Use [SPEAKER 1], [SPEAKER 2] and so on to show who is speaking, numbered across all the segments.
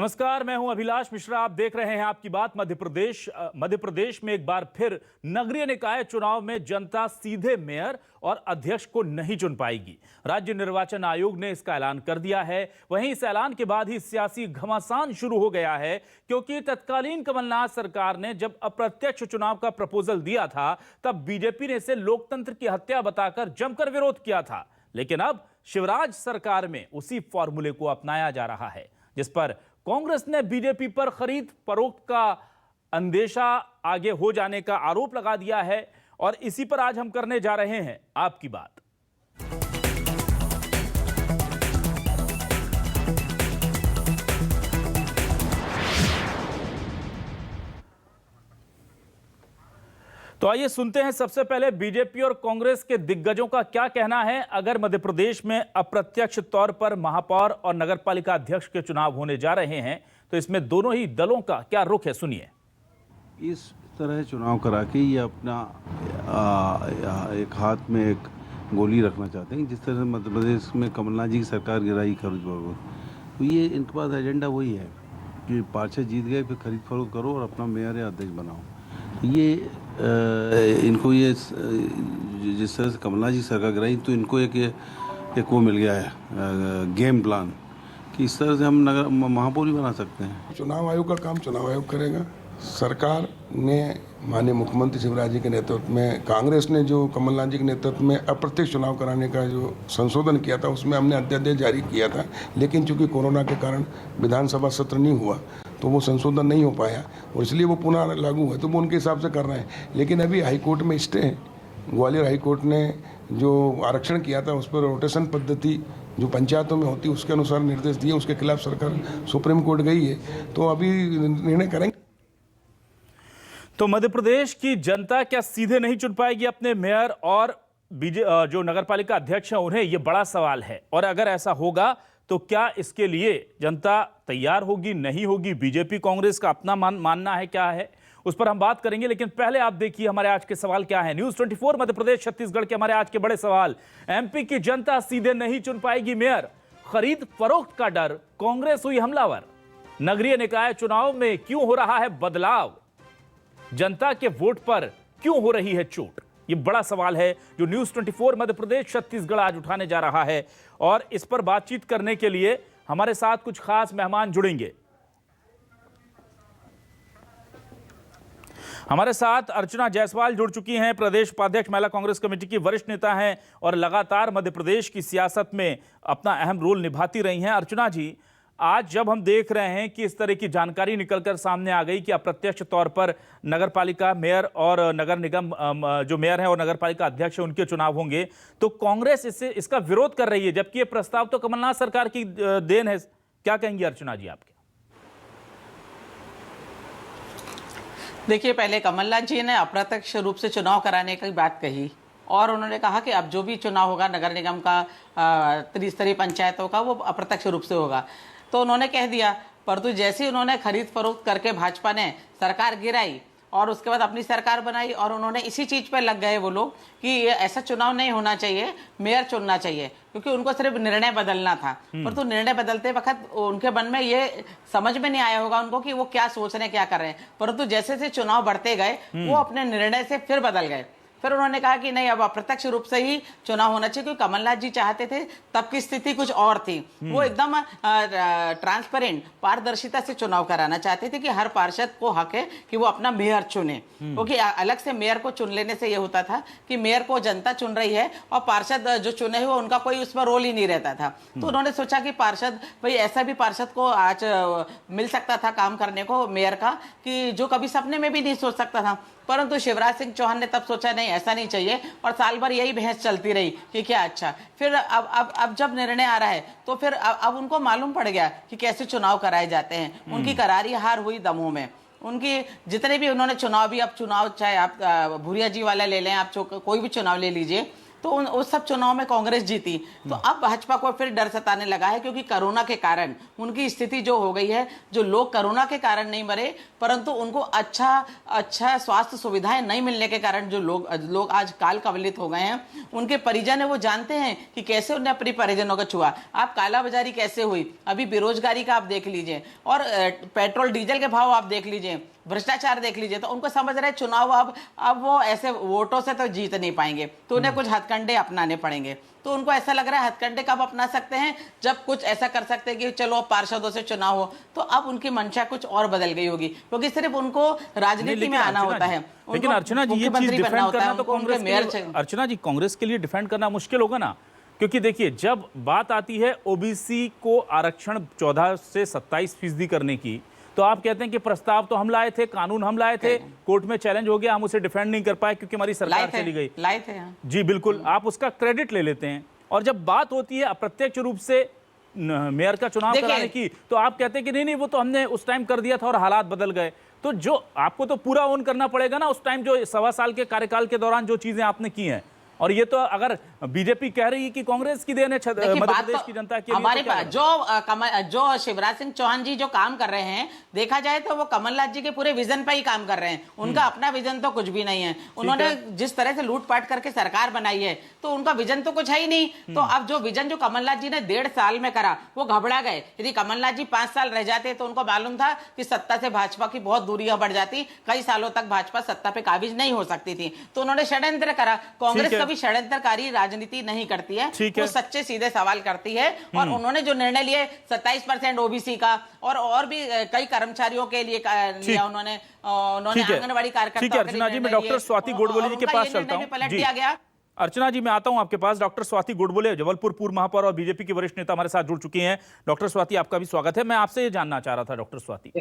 [SPEAKER 1] नमस्कार, मैं हूं अभिलाष मिश्रा। आप देख रहे हैं आपकी बात मध्य प्रदेश में एक बार फिर नगरीय निकाय चुनाव में जनता सीधे मेयर और अध्यक्ष को नहीं चुन पाएगी। राज्य निर्वाचन आयोग ने इसका ऐलान कर दिया है। वहीं इस ऐलान के बाद ही सियासी घमासान शुरू हो गया है, क्योंकि तत्कालीन कमलनाथ सरकार ने जब अप्रत्यक्ष चुनाव का प्रपोजल दिया था, तब बीजेपी ने इसे लोकतंत्र की हत्या बताकर जमकर विरोध किया था। लेकिन अब शिवराज सरकार में उसी फॉर्मूले को अपनाया जा रहा है, जिस पर कांग्रेस ने बीजेपी पर खरीद फरोख्त का अंदेशा आगे हो जाने का आरोप लगा दिया है। और इसी पर आज हम करने जा रहे हैं आपकी बात। तो आइए सुनते हैं सबसे पहले बीजेपी और कांग्रेस के दिग्गजों का क्या कहना है। अगर मध्य प्रदेश में अप्रत्यक्ष तौर पर महापौर और नगरपालिका अध्यक्ष के चुनाव होने जा रहे हैं, तो इसमें दोनों ही दलों का क्या रुख है, सुनिए।
[SPEAKER 2] इस तरह चुनाव करा के ये अपना एक हाथ में एक गोली रखना चाहते हैं, जिस तरह मध्य प्रदेश में कमलनाथ जी की सरकार गिराई खरीद फरोख्त, तो ये इनके पास एजेंडा वही है कि पार्षद जीत गए फिर खरीद फरोख्त करो और अपना मेयर या अध्यक्ष बनाओ। ये इनको ये जिस तरह से कमलनाथ जी सरकार गिराई, तो इनको एक वो मिल गया है गेम प्लान कि इस तरह से हम नगर महापौर ही बना सकते हैं।
[SPEAKER 3] चुनाव आयोग का काम चुनाव आयोग करेगा। सरकार ने माननीय मुख्यमंत्री शिवराज जी के नेतृत्व में, कांग्रेस ने जो कमलनाथ जी के नेतृत्व में अप्रत्यक्ष चुनाव कराने का जो संशोधन किया था, उसमें हमने अध्यादेश जारी किया था। लेकिन चूंकि कोरोना के कारण विधानसभा सत्र नहीं हुआ, तो वो संशोधन नहीं हो पाया और इसलिए वो पुनः लागू हुआ, तो वो उनके हिसाब से कर रहे हैं। लेकिन अभी हाईकोर्ट में स्टे है। ग्वालियर हाईकोर्ट ने जो आरक्षण किया था, उस पर रोटेशन पद्धति जो पंचायतों में होती है, उसके अनुसार निर्देश दिए। उसके खिलाफ सरकार सुप्रीम कोर्ट गई है, तो अभी निर्णय करेंगे।
[SPEAKER 1] तो मध्य प्रदेश की जनता क्या सीधे नहीं चुन पाएगी अपने मेयर और जो नगरपालिका अध्यक्ष हैं उन्हें? ये बड़ा सवाल है। और अगर ऐसा होगा तो क्या इसके लिए जनता तैयार होगी, नहीं होगी? बीजेपी कांग्रेस का अपना मानना है, क्या है, उस पर हम बात करेंगे। लेकिन पहले आप देखिए हमारे आज के सवाल क्या है। न्यूज़ 24 मध्य प्रदेश छत्तीसगढ़ के हमारे आज के बड़े सवाल। एमपी की जनता सीधे नहीं चुन पाएगी मेयर, खरीद फरोख्त का डर, कांग्रेस हुई हमलावर, नगरीय निकाय चुनाव में क्यों हो रहा है बदलाव, जनता के वोट पर क्यों हो रही है चोट? ये बड़ा सवाल है जो न्यूज़ 24 मध्य प्रदेश छत्तीसगढ़ आज उठाने जा रहा है। और इस पर बातचीत करने के लिए हमारे साथ कुछ खास मेहमान जुड़ेंगे। हमारे साथ अर्चना जायसवाल जुड़ चुकी हैं, प्रदेश उपाध्यक्ष महिला कांग्रेस कमेटी की वरिष्ठ नेता हैं और लगातार मध्य प्रदेश की सियासत में अपना अहम रोल निभाती रही हैं। अर्चना जी, आज जब हम देख रहे हैं कि इस तरह की जानकारी निकलकर सामने आ गई कि अप्रत्यक्ष तौर पर नगरपालिका मेयर और नगर निगम जो मेयर है और नगरपालिका अध्यक्ष है उनके चुनाव होंगे, तो कांग्रेस इसका विरोध कर रही है, जबकि ये प्रस्ताव तो कमलनाथ सरकार की देन है। क्या कहेंगी अर्चना जी आपके?
[SPEAKER 4] देखिए, पहले कमलनाथ जी ने अप्रत्यक्ष रूप से चुनाव कराने की बात कही और उन्होंने कहा कि अब जो भी चुनाव होगा नगर निगम का, त्रिस्तरीय पंचायतों का, वो अप्रत्यक्ष रूप से होगा। तो उन्होंने कह दिया, परंतु जैसे ही उन्होंने खरीद फरोख्त करके भाजपा ने सरकार गिराई और उसके बाद अपनी सरकार बनाई और उन्होंने इसी चीज़ पर लग गए वो लोग कि ऐसा चुनाव नहीं होना चाहिए, मेयर चुनना चाहिए, क्योंकि उनको सिर्फ निर्णय बदलना था। परंतु निर्णय बदलते वक्त उनके मन में ये समझ में नहीं आया होगा उनको कि वो क्या सोच रहे हैं, क्या कर रहे हैं। परंतु जैसे जैसे चुनाव बढ़ते गए वो अपने निर्णय से फिर बदल गए। फिर उन्होंने कहा कि नहीं, अब अप्रत्यक्ष रूप से ही चुनाव होना चाहिए, क्योंकि कमलनाथ जी चाहते थे, तब की स्थिति कुछ और थी। वो एकदम ट्रांसपेरेंट, पारदर्शिता से चुनाव कराना चाहते थे कि हर पार्षद को हक है कि वो अपना मेयर चुने, क्योंकि अलग से मेयर को चुन लेने से ये होता था कि मेयर को जनता चुन रही है और पार्षद जो चुने हुए उनका कोई उसमें रोल ही नहीं रहता था। तो उन्होंने सोचा कि पार्षद, भाई ऐसा भी पार्षद को आज मिल सकता था काम करने को मेयर का, कि जो कभी सपने में भी नहीं सोच सकता था। परंतु शिवराज सिंह चौहान ने तब सोचा नहीं, ऐसा नहीं चाहिए, और साल भर यही बहस चलती रही कि क्या अच्छा। फिर अब जब निर्णय आ रहा है तो फिर अब उनको मालूम पड़ गया कि कैसे चुनाव कराए जाते हैं। उनकी करारी हार हुई दमोह में। उनकी जितने भी उन्होंने चुनाव भी, अब चुनाव चाहे आप भूरिया जी वाला ले लें, आप कोई भी चुनाव ले लीजिए, तो उस सब चुनाव में कांग्रेस जीती। तो अब भाजपा को फिर डर सताने लगा है, क्योंकि कोरोना के कारण उनकी स्थिति जो हो गई है, जो लोग कोरोना के कारण नहीं मरे परंतु उनको अच्छा स्वास्थ्य सुविधाएं नहीं मिलने के कारण जो लोग आज काल कवलित हो गए हैं, उनके परिजन है वो जानते हैं कि कैसे उन्हें अपने परिजनों को छुआ। आप कालाबाजारी कैसे हुई, अभी बेरोजगारी का आप देख लीजिए, और पेट्रोल डीजल के भाव आप देख लीजिए, भ्रष्टाचार देख लीजिए। तो उनको समझ रहे चुनाव अब वो ऐसे वोटों से तो जीत नहीं पाएंगे, तो उन्हें कुछ हथकंडे अपनाने पड़ेंगे। तो उनको ऐसा लग रहा है हथकंडे कब अपना सकते हैं, जब कुछ ऐसा कर सकते हैं कि चलो अब पार्षदों से चुनाव हो। तो अब उनकी मंशा कुछ और बदल गई होगी, क्योंकि सिर्फ उनको राजनीति में आना होता है।
[SPEAKER 1] लेकिन अर्चना जी, ये चीज डिफेंड करना तो कांग्रेस के लिए, अर्चना जी, कांग्रेस के लिए डिफेंड करना मुश्किल होगा ना, क्योंकि देखिए जब बात आती है ओबीसी को आरक्षण 14 से 27% करने की, तो आप कहते हैं कि प्रस्ताव तो हम लाए थे, कानून हम लाए थे, कोर्ट में चैलेंज हो गया, हम उसे डिफेंड नहीं कर पाए क्योंकि हमारी सरकार चली गई।
[SPEAKER 4] लाए थे
[SPEAKER 1] जी बिल्कुल, आप उसका क्रेडिट ले लेते हैं। और जब बात होती है अप्रत्यक्ष रूप से मेयर का चुनाव कराने की, तो आप कहते हैं कि नहीं वो तो हमने उस टाइम कर दिया था और हालात बदल गए। तो जो आपको तो पूरा ओन करना पड़ेगा ना उस टाइम, जो 1.25 साल के कार्यकाल के दौरान जो चीजें आपने की हैं। और ये तो अगर बीजेपी कह रही है कि कांग्रेस की देन है मध्य प्रदेश की जनता के लिए,
[SPEAKER 4] हमारे पास जो शिवराज सिंह चौहान जी जो काम कर रहे हैं, देखा जाए तो वो कमलनाथ जी के पूरे विजन पर ही काम कर रहे हैं। उनका अपना विजन तो कुछ भी नहीं है। उन्होंने जिस तरह से लूटपाट करके सरकार बनाई है, तो उनका विजन तो कुछ है ही नहीं। तो अब जो विजन जो कमलनाथ जी ने 1.5 साल में करा, वो घबरा गए। यदि कमलनाथ जी 5 साल रह जाते तो उनको मालूम था कि सत्ता से भाजपा की बहुत दूरियां बढ़ जाती, कई सालों तक भाजपा सत्ता पे काबिज नहीं हो सकती थी। तो उन्होंने षड्यंत्र करा। कांग्रेस कभी षड्यंत्रकारी राजनीति नहीं करती है, वो सच्चे सीधे सवाल करती है। और उन्होंने जो निर्णय लिए 27% ओबीसी का, और भी कई कर्मचारियों के लिए लिया उन्होंने आंगनबाड़ी कार्यकर्ताओं के लिए।
[SPEAKER 1] मैं डॉक्टर स्वाति गोडबोले जी के पास चलता हूं।
[SPEAKER 4] पलट दिया गया।
[SPEAKER 1] अर्चना जी, मैं आता हूं आपके पास। डॉक्टर स्वाति गोडबोले, जबलपुर पूर्व महापौर और बीजेपी की वरिष्ठ नेता, हमारे साथ जुड़ चुकी हैं। डॉक्टर स्वाति, आपका भी स्वागत है। मैं आपसे ये जानना चाह रहा था डॉक्टर स्वाति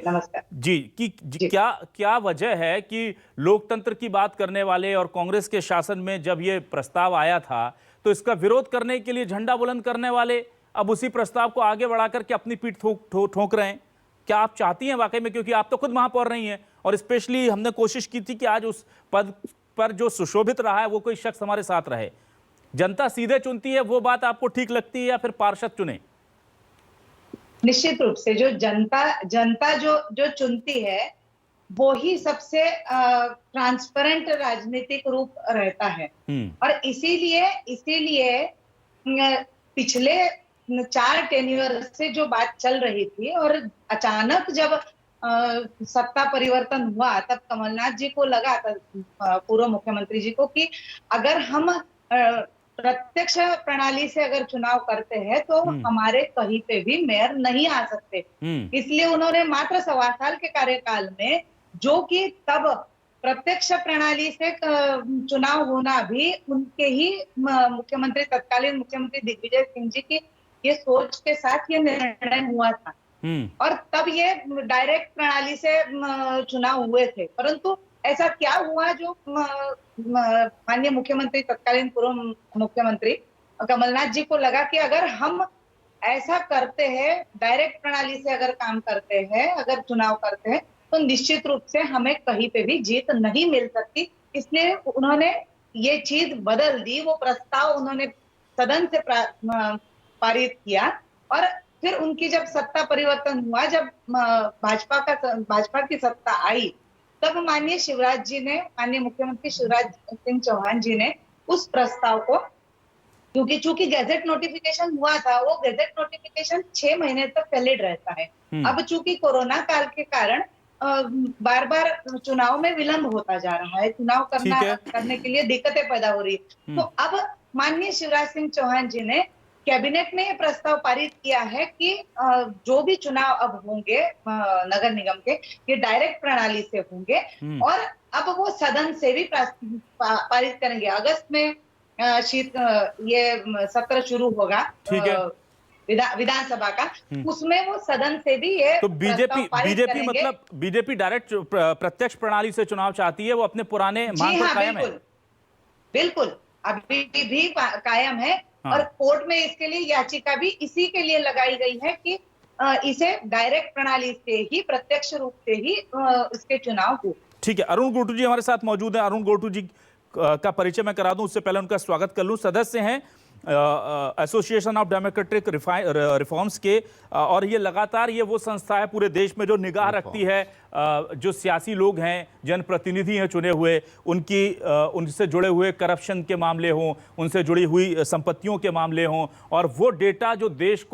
[SPEAKER 1] जी कि क्या वजह है कि लोकतंत्र की बात करने वाले और कांग्रेस के शासन में जब ये प्रस्ताव आया था तो इसका विरोध करने के लिए झंडा बुलंद करने वाले अब उसी प्रस्ताव को आगे बढ़ा करके अपनी पीठ ठोक रहे हैं? क्या आप चाहती हैं वाकई में, क्योंकि आप तो खुद महापौर नहीं है, और स्पेशली हमने कोशिश की थी कि आज उस पद पर जो सुशोभित रहा है वो कोई शख्स हमारे साथ रहे। जनता सीधे चुनती है, वो बात आपको ठीक लगती है या फिर पार्षद चुने?
[SPEAKER 5] निश्चित रूप से जो जनता जो चुनती है वो ही सबसे ट्रांसपेरेंट राजनीतिक रूप रहता है। और इसीलिए पिछले 4 टेन्योर से जो बात चल रही थी, और अचानक जब सत्ता परिवर्तन हुआ, तब कमलनाथ जी को लगा था, पूर्व मुख्यमंत्री जी को, कि अगर हम प्रत्यक्ष प्रणाली से अगर चुनाव करते हैं तो हमारे कहीं पे भी मेयर नहीं आ सकते। इसलिए उन्होंने मात्र 1.25 साल के कार्यकाल में, जो कि तब प्रत्यक्ष प्रणाली से चुनाव होना भी उनके ही मुख्यमंत्री, तत्कालीन मुख्यमंत्री दिग्विजय सिंह जी की ये सोच के साथ ये निर्णय हुआ था। और तब ये डायरेक्ट प्रणाली से चुनाव हुए थे। परंतु ऐसा क्या हुआ, जो माननीय मुख्यमंत्री, तत्कालीन पूर्व मुख्यमंत्री कमलनाथ जी को लगा कि अगर हम ऐसा करते हैं, डायरेक्ट प्रणाली से अगर काम करते हैं, अगर चुनाव करते हैं, तो निश्चित रूप से हमें कहीं पे भी जीत नहीं मिल सकती। इसलिए उन्होंने ये चीज बदल दी। वो प्रस्ताव उन्होंने सदन से पारित किया, और फिर उनकी जब सत्ता परिवर्तन हुआ, जब भाजपा की सत्ता आई, तब माननीय मुख्यमंत्री शिवराज सिंह चौहान जी ने उस प्रस्ताव को, क्योंकि चूंकि गैजेट नोटिफिकेशन हुआ था, वो गैजेट नोटिफिकेशन 6 महीने तक वैलिड रहता है। अब चूंकि कोरोना काल के कारण बार बार चुनाव में विलंब होता जा रहा है, चुनाव करने के लिए दिक्कतें पैदा हो रही है। तो अब माननीय शिवराज सिंह चौहान जी ने, कैबिनेट ने ये प्रस्ताव पारित किया है कि जो भी चुनाव अब होंगे नगर निगम के, ये डायरेक्ट प्रणाली से होंगे, और अब वो सदन से भी पारित करेंगे। अगस्त में ये सत्र शुरू होगा विधानसभा का, उसमें वो सदन से भी ये
[SPEAKER 1] तो बीजेपी मतलब बीजेपी डायरेक्ट प्रत्यक्ष प्रणाली से चुनाव चाहती है, वो अपने पुराने मांग पर कायम है?
[SPEAKER 5] बिल्कुल अभी भी कायम है। और कोर्ट में इसके लिए याचिका भी इसी के लिए लगाई गई है कि इसे डायरेक्ट प्रणाली से ही, प्रत्यक्ष रूप से ही इसके चुनाव हो।
[SPEAKER 1] ठीक है, अरुण गोटू जी हमारे साथ मौजूद है। अरुण गोटू जी, का परिचय मैं करा दूं, उससे पहले उनका स्वागत कर लूं। सदस्य हैं एसोसिएशन ऑफ डेमोक्रेटिक रिफॉर्म्स के, और ये लगातार ये वो संस्था है पूरे देश में जो निगाह रखती है जो सियासी लोग हैं, जनप्रतिनिधि हैं चुने हुए, उनसे जुड़े हुए करप्शन के मामले हों, उनसे जुड़ी हुई संपत्तियों के मामले हों, और वो डेटा जो देश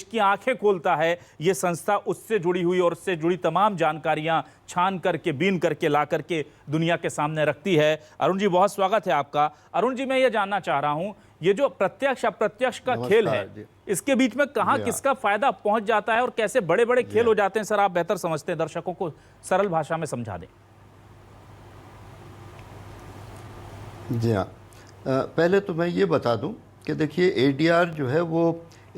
[SPEAKER 1] की आंखें खोलता है, ये संस्था उससे जुड़ी हुई और उससे जुड़ी तमाम जानकारियां छान करके, बीन करके, ला करके दुनिया के सामने रखती है। अरुण जी, बहुत स्वागत है आपका। अरुण जी, मैं ये जानना चाह रहा हूं, ये जो प्रत्यक्ष अप्रत्यक्ष का खेल है, इसके बीच में कहां किसका फायदा पहुंच जाता है और कैसे बड़े बड़े खेल हो जाते हैं, सर आप बेहतर समझते हैं, दर्शकों को सरल भाषा में समझा दें।
[SPEAKER 6] जी हाँ, पहले तो मैं ये बता दूं कि देखिए एडीआर जो है वो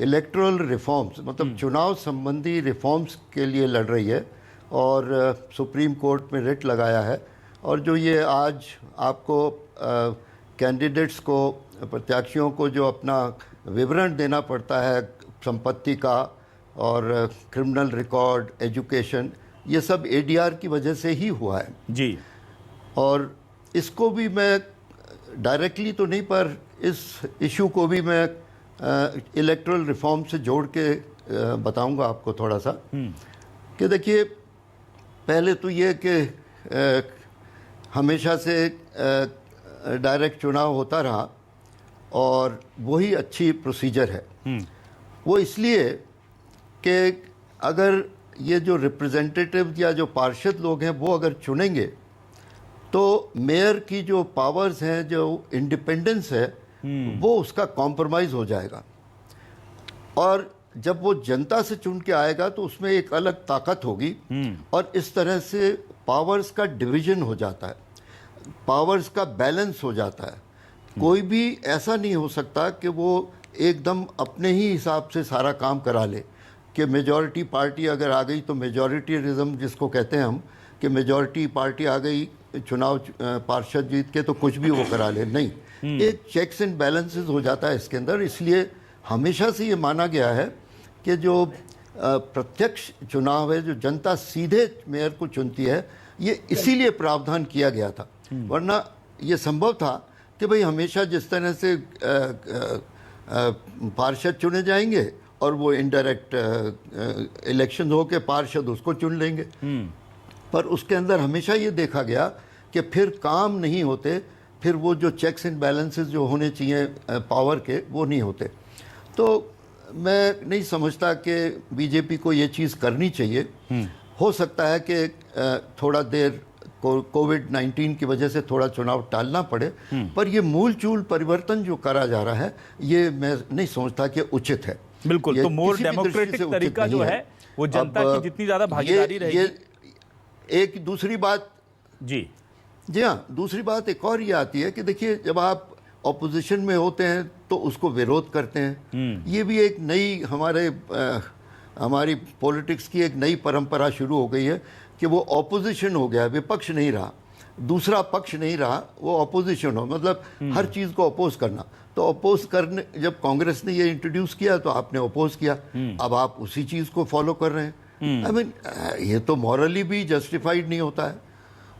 [SPEAKER 6] इलेक्टोरल रिफॉर्म्स, मतलब चुनाव संबंधी रिफॉर्म्स के लिए लड़ रही है और सुप्रीम कोर्ट में रिट लगाया है। और जो ये आज आपको कैंडिडेट्स को, प्रत्याशियों को जो अपना विवरण देना पड़ता है संपत्ति का और क्रिमिनल रिकॉर्ड, एजुकेशन, ये सब एडीआर की वजह से ही हुआ है
[SPEAKER 1] जी।
[SPEAKER 6] और इसको भी मैं डायरेक्टली तो नहीं, पर इस इशू को भी मैं इलेक्टोरल रिफॉर्म से जोड़ के बताऊंगा आपको थोड़ा सा कि देखिए, पहले तो ये कि हमेशा से डायरेक्ट चुनाव होता रहा और वही अच्छी प्रोसीजर है। वो इसलिए कि अगर ये जो रिप्रेजेंटेटिव या जो पार्षद लोग हैं वो अगर चुनेंगे तो मेयर की जो पावर्स हैं, जो इंडिपेंडेंस है, वो उसका कॉम्प्रोमाइज़ हो जाएगा। और जब वो जनता से चुन के आएगा तो उसमें एक अलग ताकत होगी और इस तरह से पावर्स का डिवीजन हो जाता है, पावर्स का बैलेंस हो जाता है। कोई भी ऐसा नहीं हो सकता कि वो एकदम अपने ही हिसाब से सारा काम करा ले कि मेजॉरिटी पार्टी अगर आ गई तो मेजॉरिटीरिज्म जिसको कहते हैं हम, कि मेजॉरिटी पार्टी आ गई, चुनाव पार्षद जीत के तो कुछ भी वो करा ले। नहीं, एक चेक्स एंड बैलेंसेस हो जाता है इसके अंदर। इसलिए हमेशा से ये माना गया है कि जो प्रत्यक्ष चुनाव है, जो जनता सीधे मेयर को चुनती है, ये इसीलिए प्रावधान किया गया था। वरना ये संभव था कि भाई हमेशा जिस तरह से पार्षद चुने जाएंगे और वो इनडायरेक्ट इलेक्शन हो के पार्षद उसको चुन लेंगे, पर उसके अंदर हमेशा ये देखा गया कि फिर काम नहीं होते, फिर वो जो चेक्स एंड बैलेंसेस जो होने चाहिए पावर के, वो नहीं होते। तो मैं नहीं समझता कि बीजेपी को ये चीज़ करनी चाहिए। हो सकता है कि थोड़ा देर कोविड-19 की वजह से थोड़ा चुनाव टालना पड़े, पर ये मूल चूल परिवर्तन जो करा जा रहा है, ये मैं नहीं समझता कि उचित है।
[SPEAKER 1] बिल्कुल, तो मोर डेमोक्रेटिक तरीका जो है वो जनता की जितनी ज़्यादा भागीदारी रहेगी।
[SPEAKER 6] एक दूसरी बात जी हाँ, दूसरी बात एक और ये आती है कि देखिए, जब आप ऑपोजिशन में होते हैं तो उसको विरोध करते हैं। ये भी एक नई हमारी पॉलिटिक्स की एक नई परंपरा शुरू हो गई है कि वो ऑपोजिशन हो गया, विपक्ष नहीं रहा, दूसरा पक्ष नहीं रहा, वो ऑपोजिशन हो, मतलब हर चीज़ को अपोज करना। तो अपोज करने, जब कांग्रेस ने ये इंट्रोड्यूस किया तो आपने अपोज किया, अब आप उसी चीज़ को फॉलो कर रहे हैं। आई मीन, ये तो मॉरली भी जस्टिफाइड नहीं होता है।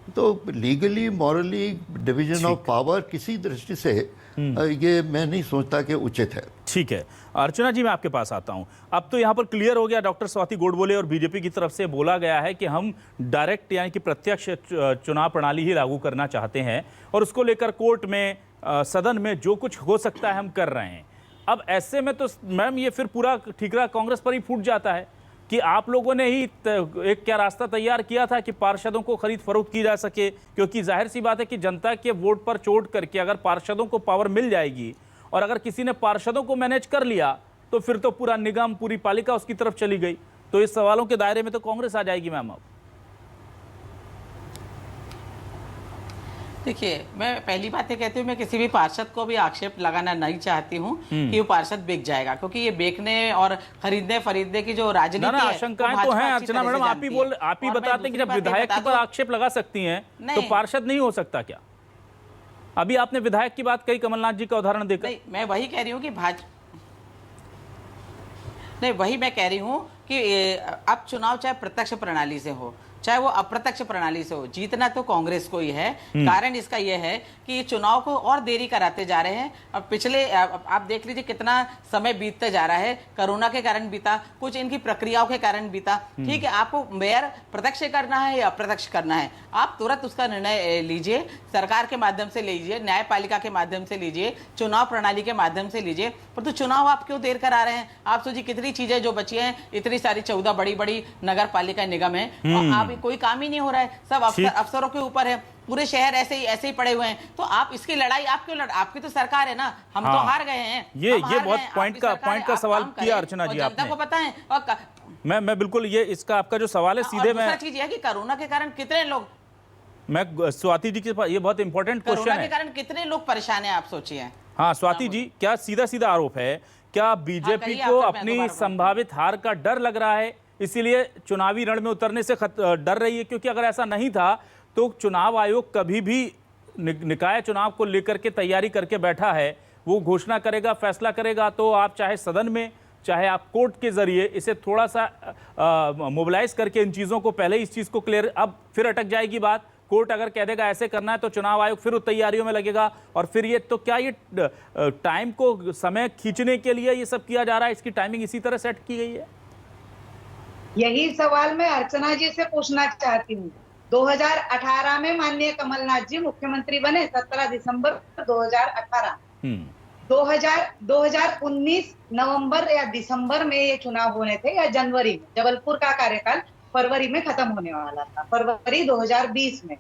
[SPEAKER 6] तो legally, morally division of power किसी दृष्टि से ये मैं नहीं सोचता कि उचित है।
[SPEAKER 1] ठीक है, अर्चना जी, मैं आपके पास आता हूं। अब तो यहां पर क्लियर हो गया, डॉक्टर स्वाति गोडबोले और बीजेपी की तरफ से बोला गया है कि हम डायरेक्ट यानी कि प्रत्यक्ष चुनाव प्रणाली ही लागू करना चाहते हैं और उसको लेकर कोर्ट में, सदन में जो कुछ हो सकता है हम कर रहे हैं। अब ऐसे में तो मैम ये फिर पूरा ठीकरा कांग्रेस पर ही फूट जाता है कि आप लोगों ने ही एक क्या रास्ता तैयार किया था कि पार्षदों को खरीद फरोख्त की जा सके, क्योंकि जाहिर सी बात है कि जनता के वोट पर चोट करके अगर पार्षदों को पावर मिल जाएगी और अगर किसी ने पार्षदों को मैनेज कर लिया तो फिर तो पूरा निगम, पूरी पालिका उसकी तरफ चली गई। तो इस सवालों के दायरे में तो कांग्रेस आ जाएगी मैम। अब
[SPEAKER 4] देखिए, मैं पहली बात ये कहती हूँ, मैं किसी भी पार्षद को भी आक्षेप लगाना नहीं चाहती हूँ कि वो पार्षद बिक जाएगा, क्योंकि ये बेचने और खरीदने फरीदने की जो राजनीति है,
[SPEAKER 1] आशंकाएं तो हैं। अर्चना मैडम, आप ही बताते हैं कि जब विधायक पर आक्षेप लगा सकती हैं तो पार्षद नहीं हो सकता क्या? अभी आपने विधायक की बात कही, कमलनाथ जी का उदाहरण देकर।
[SPEAKER 4] नहीं, मैं वही कह रही हूँ कि नहीं, वही मैं कह रही हूँ कि अब चुनाव चाहे प्रत्यक्ष प्रणाली से हो, चाहे वो अप्रत्यक्ष प्रणाली से हो। जीतना तो कांग्रेस को ही है। कारण इसका यह है कि ये चुनाव को और देरी कराते जा रहे हैं। अब पिछले आप देख लीजिए कितना समय बीतते जा रहा है। कोरोना के कारण बीता, कुछ इनकी प्रक्रियाओं के कारण बीता। ठीक है, आपको मेयर प्रत्यक्ष करना है या अप्रत्यक्ष करना है, आप तुरंत उसका निर्णय लीजिए। सरकार के माध्यम से लीजिए, न्यायपालिका के माध्यम से लीजिए, चुनाव प्रणाली के माध्यम से लीजिए। परंतु चुनाव आप क्यों देर करा रहे हैं? आप सोचिए कितनी चीजें जो बची हैं, इतनी सारी 14 बड़ी बड़ी नगर पालिका निगम है और आप कोई काम ही नहीं हो रहा है। सब अफसरों के ऊपर है। पूरे शहर ऐसे ही पड़े हुए हैं। तो आप इसकी लड़ाई आप क्यों आपकी तो सरकार है ना, हम तो हार गए हैं।
[SPEAKER 1] ये बहुत पॉइंट का सवाल किया अर्चना जी आपने।
[SPEAKER 4] जनता को पता है। और
[SPEAKER 1] मैं बिल्कुल ये इसका आपका जो सवाल है सीधे मैं
[SPEAKER 4] चीज है कि कोरोना के कारण कितने लोग,
[SPEAKER 1] मैं स्वाति जी के पास, ये बहुत इंपॉर्टेंट क्वेश्चन है।
[SPEAKER 4] कोरोना के कारण कितने लोग परेशान हैं, आप सोचिए।
[SPEAKER 1] हाँ स्वाति जी, क्या सीधा आरोप है, क्या बीजेपी को अपनी संभावित हार का डर लग रहा है, इसीलिए चुनावी रण में उतरने से डर रही है? क्योंकि अगर ऐसा नहीं था तो चुनाव आयोग कभी भी निकाय चुनाव को लेकर के तैयारी करके बैठा है। वो घोषणा करेगा, फैसला करेगा, तो आप चाहे सदन में, चाहे आप कोर्ट के जरिए इसे थोड़ा सा मोबिलाइज करके इन चीज़ों को, पहले इस चीज़ को क्लियर, अब फिर अटक जाएगी बात। कोर्ट अगर कह देगा ऐसे करना है तो चुनाव आयोग फिर तैयारियों में लगेगा और फिर ये तो क्या ये टाइम को समय खींचने के लिए ये सब किया जा रहा है? इसकी टाइमिंग इसी तरह सेट की गई है?
[SPEAKER 5] यही सवाल मैं अर्चना जी से पूछना चाहती हूँ। 2018 में माननीय कमलनाथ जी मुख्यमंत्री बने, 17 दिसंबर 2018। 2019 नवंबर या दिसंबर में ये चुनाव होने थे या जनवरी में? जबलपुर का कार्यकाल फरवरी में खत्म होने वाला था, फरवरी 2020 में।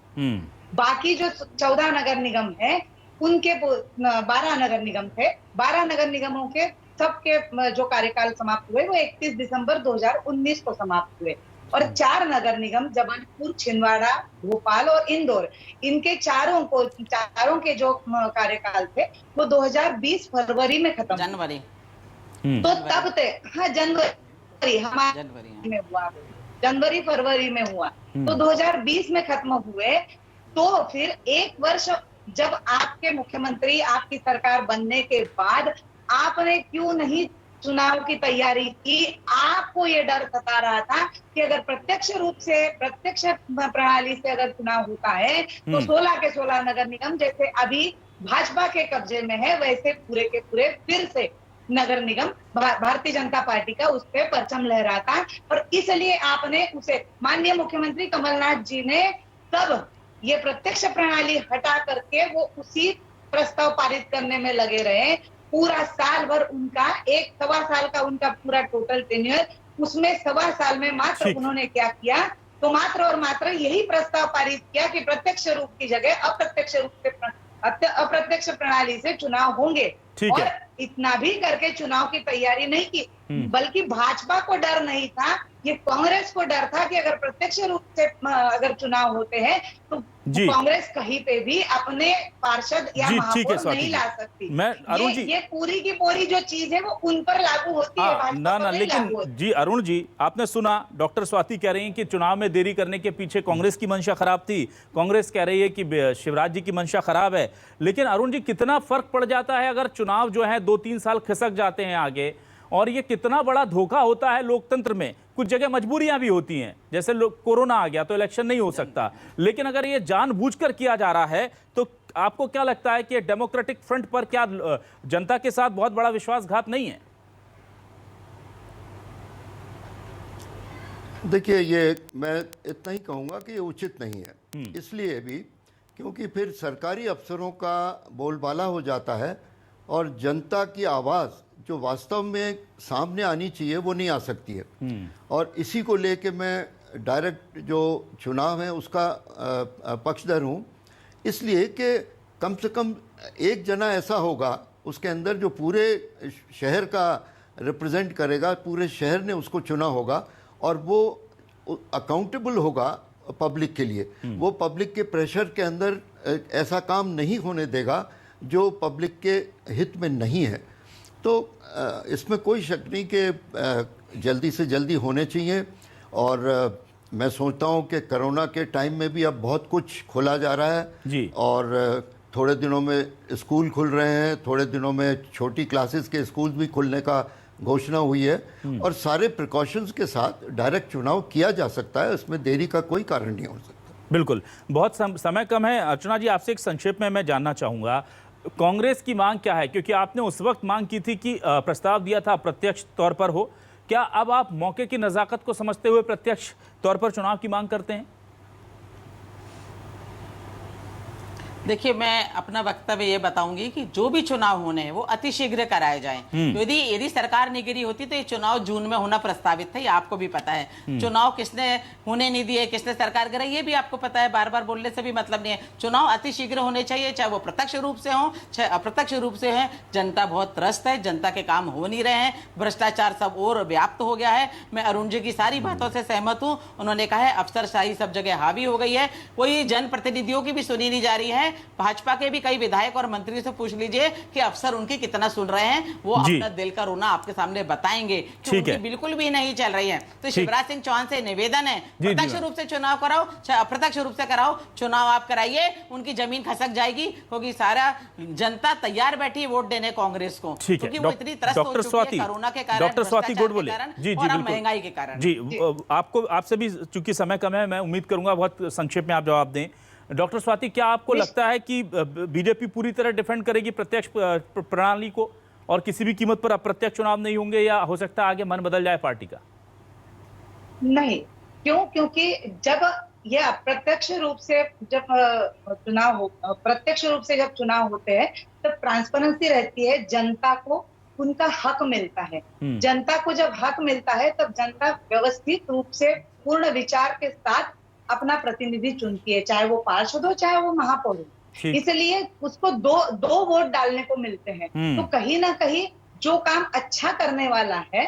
[SPEAKER 5] बाकी जो 14 नगर निगम है उनके 12 नगर निगम थे, 12 नगर निगमों के सबके जो कार्यकाल समाप्त हुए वो 31 दिसंबर 2019 को समाप्त हुए। और 4 नगर निगम जबलपुर, छिंदवाड़ा, भोपाल और इंदौर, इनके चारों के जो कार्यकाल थे वो 2020 फरवरी में खत्म,
[SPEAKER 4] जनवरी।
[SPEAKER 5] तो तब तक, हाँ जनवरी हमारे में हुआ, जनवरी फरवरी में हुआ, तो 2020 में खत्म हुए। तो फिर एक वर्ष जब आपके मुख्यमंत्री, आपकी सरकार बनने के बाद आपने क्यों नहीं चुनाव की तैयारी की? आपको ये डर सता रहा था कि अगर प्रत्यक्ष प्रणाली से अगर चुनाव होता है तो 16 के 16 नगर निगम जैसे अभी भाजपा के कब्जे में है, वैसे पूरे के पूरे फिर से नगर निगम भारतीय जनता पार्टी का उस पर परचम लहराता। और इसलिए आपने उसे, माननीय मुख्यमंत्री कमलनाथ जी ने तब ये प्रत्यक्ष प्रणाली हटा करके वो उसी प्रस्ताव पारित करने में लगे रहे। पूरा साल भर उनका, 1.25 साल का उनका पूरा टोटल टेन्योर, उसमें 1.25 साल में मात्र उन्होंने क्या किया, तो मात्र और मात्र यही प्रस्ताव पारित किया कि प्रत्यक्ष रूप की जगह अप्रत्यक्ष प्रणाली से चुनाव होंगे। और इतना भी करके चुनाव की तैयारी नहीं की, बल्कि भाजपा को डर नहीं था, ये कांग्रेस को डर था कि अगर प्रत्यक्ष रूप से अगर चुनाव होते हैं तो कांग्रेस कहीं पे भी अपने पार्षद या महापौर नहीं ला सकती। ये पूरी की पूरी जो चीज है वो उन पर लागू होती है,
[SPEAKER 1] ना लेकिन जी अरुण जी, आपने सुना डॉक्टर स्वाति कह रही हैं कि चुनाव में देरी करने के पीछे कांग्रेस की मंशा खराब थी, कांग्रेस कह रही है कि शिवराज जी की मंशा खराब है। लेकिन अरुण जी, कितना फर्क पड़ जाता है अगर चुनाव जो है 2-3 साल खिसक जाते हैं आगे, और ये कितना बड़ा धोखा होता है लोकतंत्र में। कुछ जगह मजबूरियां भी होती हैं, जैसे कोरोना आ गया तो इलेक्शन नहीं हो सकता, लेकिन अगर ये जानबूझकर किया जा रहा है तो आपको क्या लगता है कि डेमोक्रेटिक फ्रंट पर क्या जनता के साथ बहुत बड़ा विश्वासघात नहीं है?
[SPEAKER 6] देखिए, ये मैं इतना ही कहूँगा कि ये उचित नहीं है, इसलिए भी क्योंकि फिर सरकारी अफसरों का बोलबाला हो जाता है और जनता की आवाज़ जो वास्तव में सामने आनी चाहिए वो नहीं आ सकती है। और इसी को लेके मैं डायरेक्ट जो चुनाव है उसका पक्षधर हूँ, इसलिए कि कम से कम एक जना ऐसा होगा उसके अंदर जो पूरे शहर का रिप्रेजेंट करेगा, पूरे शहर ने उसको चुना होगा और वो अकाउंटेबल होगा पब्लिक के लिए। वो पब्लिक के प्रेशर के अंदर ऐसा काम नहीं होने देगा जो पब्लिक के हित में नहीं है। तो इसमें कोई शक नहीं कि जल्दी से जल्दी होने चाहिए। और मैं सोचता हूँ कि कोरोना के टाइम में भी अब बहुत कुछ खोला जा रहा है
[SPEAKER 1] जी।
[SPEAKER 6] और थोड़े दिनों में स्कूल खुल रहे हैं, थोड़े दिनों में छोटी क्लासेस के स्कूल भी खुलने का घोषणा हुई है और सारे प्रिकॉशंस के साथ डायरेक्ट चुनाव किया जा सकता है, उसमें देरी का कोई कारण नहीं हो सकता।
[SPEAKER 1] बिल्कुल, बहुत समय कम है। अर्चना जी, आपसे एक संक्षेप में मैं जानना चाहूँगा, कांग्रेस की मांग क्या है? क्योंकि आपने उस वक्त मांग की थी कि प्रस्ताव दिया था प्रत्यक्ष तौर पर हो, क्या अब आप मौके की नज़ाकत को समझते हुए प्रत्यक्ष तौर पर चुनाव की मांग करते हैं?
[SPEAKER 4] देखिए, मैं अपना वक्तव्य ये बताऊंगी कि जो भी चुनाव होने हैं वो अतिशीघ्र कराए जाएं। यदि सरकार नहीं गिरी होती तो ये चुनाव जून में होना प्रस्तावित था, ये आपको भी पता है। चुनाव किसने होने नहीं दिए, किसने सरकार गिराई, ये भी आपको पता है। बार बार बोलने से भी मतलब नहीं है। चुनाव अतिशीघ्र होने चाहिए, चाहे वो प्रत्यक्ष रूप से हो चाहे अप्रत्यक्ष रूप से है। जनता बहुत त्रस्त है, जनता के काम हो नहीं रहे हैं, भ्रष्टाचार सब और व्याप्त हो गया है। मैं अरुण जी की सारी बातों से सहमत हूँ। उन्होंने कहा है अफसरशाही सब जगह हावी हो गई है, कोई जनप्रतिनिधियों की भी सुनी नहीं जा रही है। भाजपा के भी कई विधायक और मंत्रियों से पूछ लीजिए कि अफसर उनकी कितना सुन रहे हैं, वो अपना दिल का रोना आपके सामने बताएंगे कि उनकी बिल्कुल भी नहीं चल रही है। तो शिवराज सिंह चौहान से निवेदन है, प्रत्यक्ष रूप से चुनाव कराओ चाहे अप्रत्यक्ष रूप से कराओ, चुनाव आप कराइए, उनकी जमीन खसक जाएगी, क्योंकि सारा जनता तैयार बैठी है वोट देने कांग्रेस को, क्योंकि वो इतनी त्रस्त हो चुकी है कोरोना के कारण,
[SPEAKER 1] डॉक्टर स्वाति गोडबोले
[SPEAKER 4] और महंगाई के कारण।
[SPEAKER 1] जी, आपको आपसे भी चूंकि समय कम है, मैं उम्मीद करूंगा बहुत संक्षेप में आप जवाब दें। डॉक्टर स्वाति, क्या आपको लगता है कि बीजेपी पूरी तरह डिफेंड करेगी प्रत्यक्ष प्रणाली को और किसी भी कीमत पर अप्रत्यक्ष चुनाव नहीं होंगे, या हो सकता है आगे मन बदल जाए पार्टी का?
[SPEAKER 5] नहीं, क्योंकि जब ये अप्रत्यक्ष रूप से जब चुनाव हो, प्रत्यक्ष रूप से जब चुनाव होते हैं तब ट्रांसपेरेंसी रहती है, जनता को उनका हक मिलता है। जनता को जब हक मिलता है तब जनता व्यवस्थित रूप से पूर्ण विचार के साथ अपना प्रतिनिधि चुनती है, चाहे वो पार्षद हो चाहे वो महापौर हो। इसलिए उसको दो वोट डालने को मिलते हैं। तो कहीं ना कहीं जो काम अच्छा करने वाला है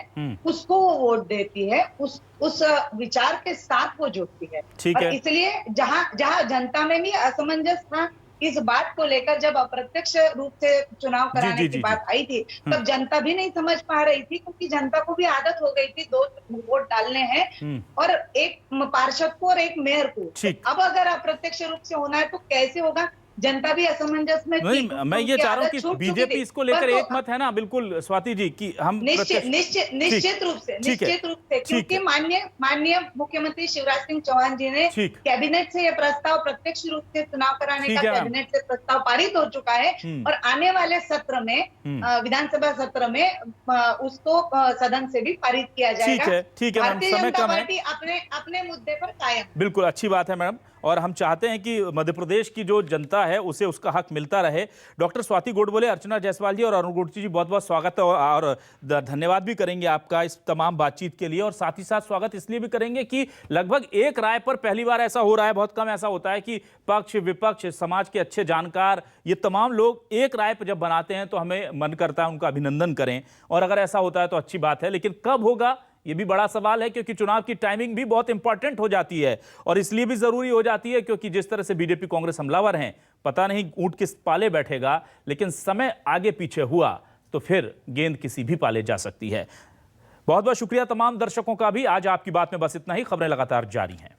[SPEAKER 5] उसको वो वोट देती है, उस विचार के साथ वो जुड़ती है। और इसलिए जहां जनता में भी असमंजस था इस बात को लेकर, जब अप्रत्यक्ष रूप से चुनाव कराने की बात आई थी तब जनता भी नहीं समझ पा रही थी, क्योंकि जनता को भी आदत हो गई थी 2 वोट डालने हैं और एक पार्षद को और एक मेयर को। अब अगर अप्रत्यक्ष रूप से होना है तो कैसे होगा? जनता भी असमंजस में थी।
[SPEAKER 1] मैं ये चाह रहा हूँ कि बीजेपी इसको लेकर एक मत है ना, बिल्कुल स्वाति जी, कि हम
[SPEAKER 5] निश्चित रूप से क्योंकि माननीय मुख्यमंत्री शिवराज सिंह चौहान जी ने कैबिनेट से ये प्रस्ताव प्रत्यक्ष रूप से चुनाव कराने का कैबिनेट से प्रस्ताव पारित हो चुका है और आने वाले सत्र में विधानसभा सत्र में उसको सदन से भी पारित किया जाएगा।
[SPEAKER 1] ठीक है,
[SPEAKER 5] भारतीय जनता पार्टी अपने मुद्दे पर कायम।
[SPEAKER 1] बिल्कुल, अच्छी बात है मैडम, और हम चाहते हैं कि मध्य प्रदेश की जो जनता है उसे उसका हक मिलता रहे। डॉक्टर स्वाति गोडबोले, अर्चना जायसवाल जी और अरुण गुर्ची जी, बहुत बहुत स्वागत है और धन्यवाद भी करेंगे आपका इस तमाम बातचीत के लिए। और साथ ही साथ स्वागत इसलिए भी करेंगे कि लगभग एक राय पर पहली बार ऐसा हो रहा है, बहुत कम ऐसा होता है कि पक्ष विपक्ष समाज के अच्छे जानकार ये तमाम लोग एक राय पर जब बनाते हैं तो हमें मन करता है उनका अभिनंदन करें, और अगर ऐसा होता है तो अच्छी बात है। लेकिन कब होगा ये भी बड़ा सवाल है, क्योंकि चुनाव की टाइमिंग भी बहुत इंपॉर्टेंट हो जाती है और इसलिए भी जरूरी हो जाती है क्योंकि जिस तरह से बीजेपी कांग्रेस हमलावर हैं, पता नहीं ऊंट किस पाले बैठेगा, लेकिन समय आगे पीछे हुआ तो फिर गेंद किसी भी पाले जा सकती है। बहुत बहुत शुक्रिया तमाम दर्शकों का भी। आज आपकी बात में बस इतना ही। खबरें लगातार जारी हैं।